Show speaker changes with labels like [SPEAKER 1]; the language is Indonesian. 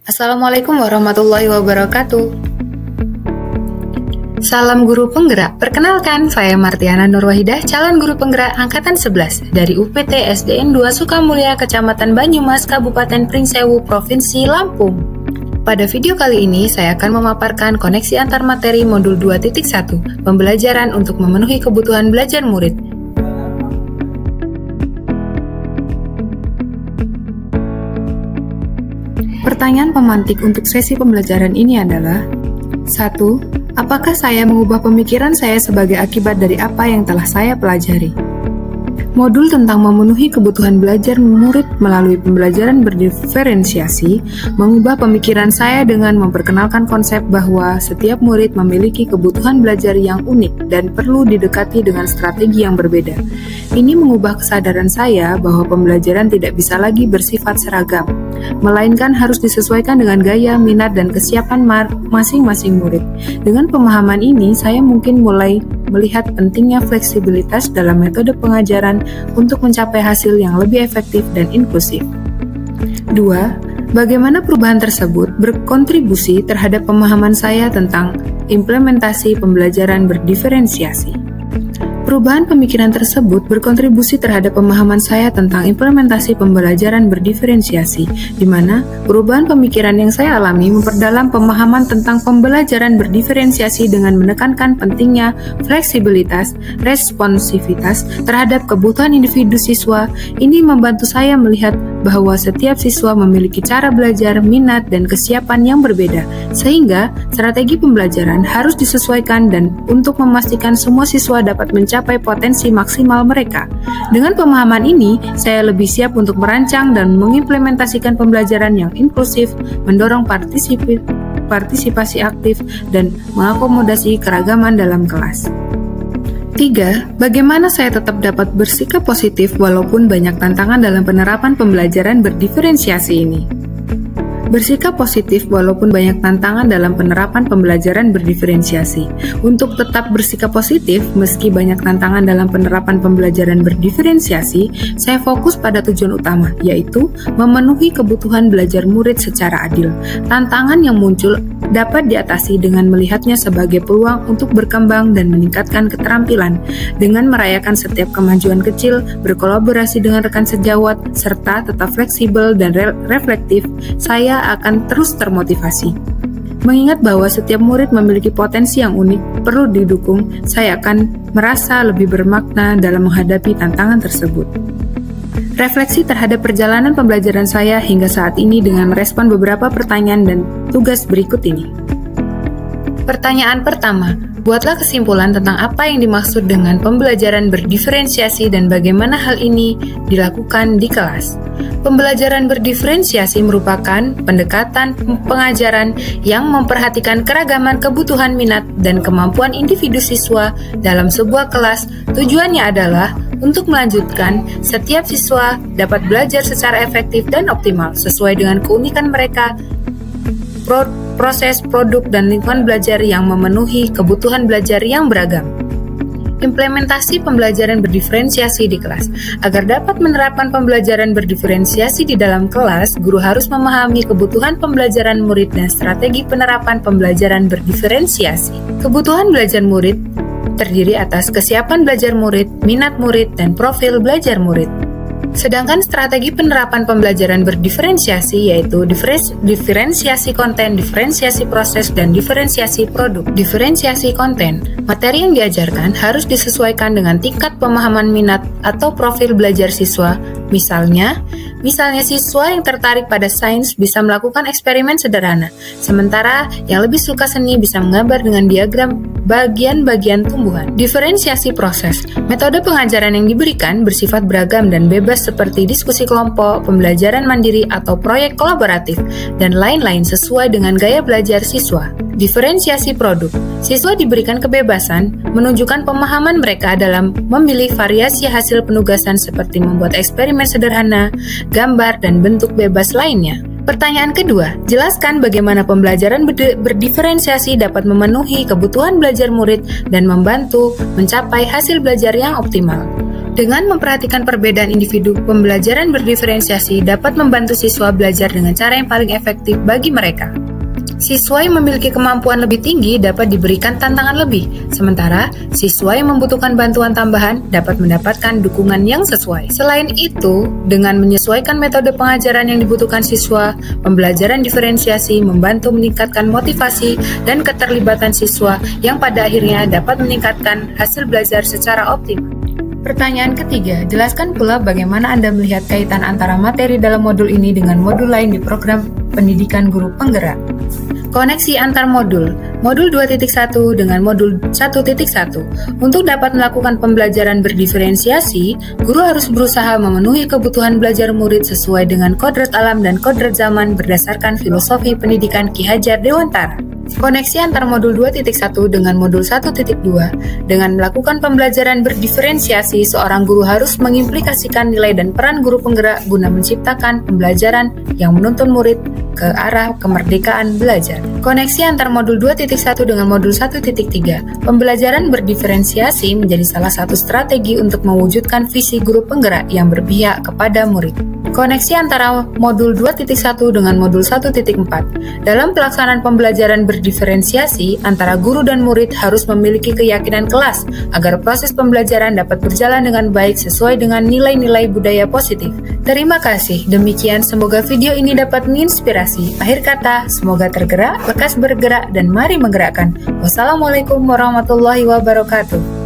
[SPEAKER 1] Assalamualaikum warahmatullahi wabarakatuh. Salam guru penggerak. Perkenalkan, saya Martiana Nurwahidah, calon guru penggerak angkatan 11 dari UPT SDN 2 Sukamulya, Kecamatan Banyumas, Kabupaten Pringsewu, Provinsi Lampung. Pada video kali ini, saya akan memaparkan koneksi antar materi modul 2.1, pembelajaran untuk memenuhi kebutuhan belajar murid. Pertanyaan pemantik untuk sesi pembelajaran ini adalah 1. Apakah saya mengubah pemikiran saya sebagai akibat dari apa yang telah saya pelajari? Modul tentang memenuhi kebutuhan belajar murid melalui pembelajaran berdiferensiasi mengubah pemikiran saya dengan memperkenalkan konsep bahwa setiap murid memiliki kebutuhan belajar yang unik dan perlu didekati dengan strategi yang berbeda. Ini mengubah kesadaran saya bahwa pembelajaran tidak bisa lagi bersifat seragam, melainkan harus disesuaikan dengan gaya, minat, dan kesiapan masing-masing murid. Dengan pemahaman ini, saya mungkin mulai melihat pentingnya fleksibilitas dalam metode pengajaran untuk mencapai hasil yang lebih efektif dan inklusif. 2. Bagaimana perubahan tersebut berkontribusi terhadap pemahaman saya tentang implementasi pembelajaran berdiferensiasi? Perubahan pemikiran tersebut berkontribusi terhadap pemahaman saya tentang implementasi pembelajaran berdiferensiasi, di mana perubahan pemikiran yang saya alami memperdalam pemahaman tentang pembelajaran berdiferensiasi dengan menekankan pentingnya fleksibilitas, responsivitas terhadap kebutuhan individu siswa. Ini membantu saya melihat bahwa setiap siswa memiliki cara belajar, minat, dan kesiapan yang berbeda, sehingga strategi pembelajaran harus disesuaikan dan untuk memastikan semua siswa dapat mencapai potensi maksimal mereka. Dengan pemahaman ini, saya lebih siap untuk merancang dan mengimplementasikan pembelajaran yang inklusif, mendorong partisipasi aktif, dan mengakomodasi keragaman dalam kelas. 3. Bagaimana saya tetap dapat bersikap positif walaupun banyak tantangan dalam penerapan pembelajaran berdiferensiasi ini? Bersikap positif walaupun banyak tantangan dalam penerapan pembelajaran berdiferensiasi. Untuk tetap bersikap positif meski banyak tantangan dalam penerapan pembelajaran berdiferensiasi, saya fokus pada tujuan utama, yaitu memenuhi kebutuhan belajar murid secara adil. Tantangan yang muncul dapat diatasi dengan melihatnya sebagai peluang untuk berkembang dan meningkatkan keterampilan. Dengan merayakan setiap kemajuan kecil, berkolaborasi dengan rekan sejawat, serta tetap fleksibel dan reflektif, saya akan terus termotivasi. Mengingat bahwa setiap murid memiliki potensi yang unik, perlu didukung, saya akan merasa lebih bermakna dalam menghadapi tantangan tersebut. Refleksi terhadap perjalanan pembelajaran saya hingga saat ini dengan merespon beberapa pertanyaan dan tugas berikut ini. Pertanyaan pertama, buatlah kesimpulan tentang apa yang dimaksud dengan pembelajaran berdiferensiasi dan bagaimana hal ini dilakukan di kelas. Pembelajaran berdiferensiasi merupakan pendekatan pengajaran yang memperhatikan keragaman kebutuhan minat dan kemampuan individu siswa dalam sebuah kelas. Tujuannya adalah untuk melanjutkan setiap siswa dapat belajar secara efektif dan optimal sesuai dengan keunikan mereka, proses, produk, dan lingkungan belajar yang memenuhi kebutuhan belajar yang beragam. Implementasi pembelajaran berdiferensiasi di kelas. Agar dapat menerapkan pembelajaran berdiferensiasi di dalam kelas, guru harus memahami kebutuhan pembelajaran murid dan strategi penerapan pembelajaran berdiferensiasi. Kebutuhan belajar murid terdiri atas kesiapan belajar murid, minat murid, dan profil belajar murid. Sedangkan strategi penerapan pembelajaran berdiferensiasi yaitu diferensiasi konten, diferensiasi proses, dan diferensiasi produk. Diferensiasi konten, materi yang diajarkan harus disesuaikan dengan tingkat pemahaman minat atau profil belajar siswa. Misalnya siswa yang tertarik pada sains bisa melakukan eksperimen sederhana, sementara yang lebih suka seni bisa menggambar dengan diagram bagian-bagian tumbuhan. Diferensiasi proses, metode pengajaran yang diberikan bersifat beragam dan bebas seperti diskusi kelompok, pembelajaran mandiri, atau proyek kolaboratif, dan lain-lain sesuai dengan gaya belajar siswa. Diferensiasi produk, siswa diberikan kebebasan menunjukkan pemahaman mereka dalam memilih variasi hasil penugasan seperti membuat eksperimen sederhana, gambar, dan bentuk bebas lainnya. Pertanyaan kedua, jelaskan bagaimana pembelajaran berdiferensiasi dapat memenuhi kebutuhan belajar murid dan membantu mencapai hasil belajar yang optimal. Dengan memperhatikan perbedaan individu, pembelajaran berdiferensiasi dapat membantu siswa belajar dengan cara yang paling efektif bagi mereka. Siswa yang memiliki kemampuan lebih tinggi dapat diberikan tantangan lebih, sementara siswa yang membutuhkan bantuan tambahan dapat mendapatkan dukungan yang sesuai. Selain itu, dengan menyesuaikan metode pengajaran yang dibutuhkan siswa, pembelajaran diferensiasi membantu meningkatkan motivasi dan keterlibatan siswa yang pada akhirnya dapat meningkatkan hasil belajar secara optimal. Pertanyaan ketiga, jelaskan pula bagaimana Anda melihat kaitan antara materi dalam modul ini dengan modul lain di program pendidikan guru penggerak. Koneksi antar modul, modul 2.1 dengan modul 1.1. Untuk dapat melakukan pembelajaran berdiferensiasi, guru harus berusaha memenuhi kebutuhan belajar murid sesuai dengan kodrat alam dan kodrat zaman berdasarkan filosofi pendidikan Ki Hajar Dewantara. Koneksi antar modul 2.1 dengan modul 1.2. Dengan melakukan pembelajaran berdiferensiasi, seorang guru harus mengimplikasikan nilai dan peran guru penggerak guna menciptakan pembelajaran yang menuntun murid ke arah kemerdekaan belajar. Koneksi antar modul 2.1 dengan modul 1.3. Pembelajaran berdiferensiasi menjadi salah satu strategi untuk mewujudkan visi guru penggerak yang berpihak kepada murid. Koneksi antara modul 2.1 dengan modul 1.4. Dalam pelaksanaan pembelajaran berdiferensiasi, antara guru dan murid harus memiliki keyakinan kelas agar proses pembelajaran dapat berjalan dengan baik sesuai dengan nilai-nilai budaya positif. Terima kasih. Demikian, semoga video ini dapat menginspirasi. Akhir kata, semoga tergerak, lekas bergerak, dan mari menggerakkan. Wassalamualaikum warahmatullahi wabarakatuh.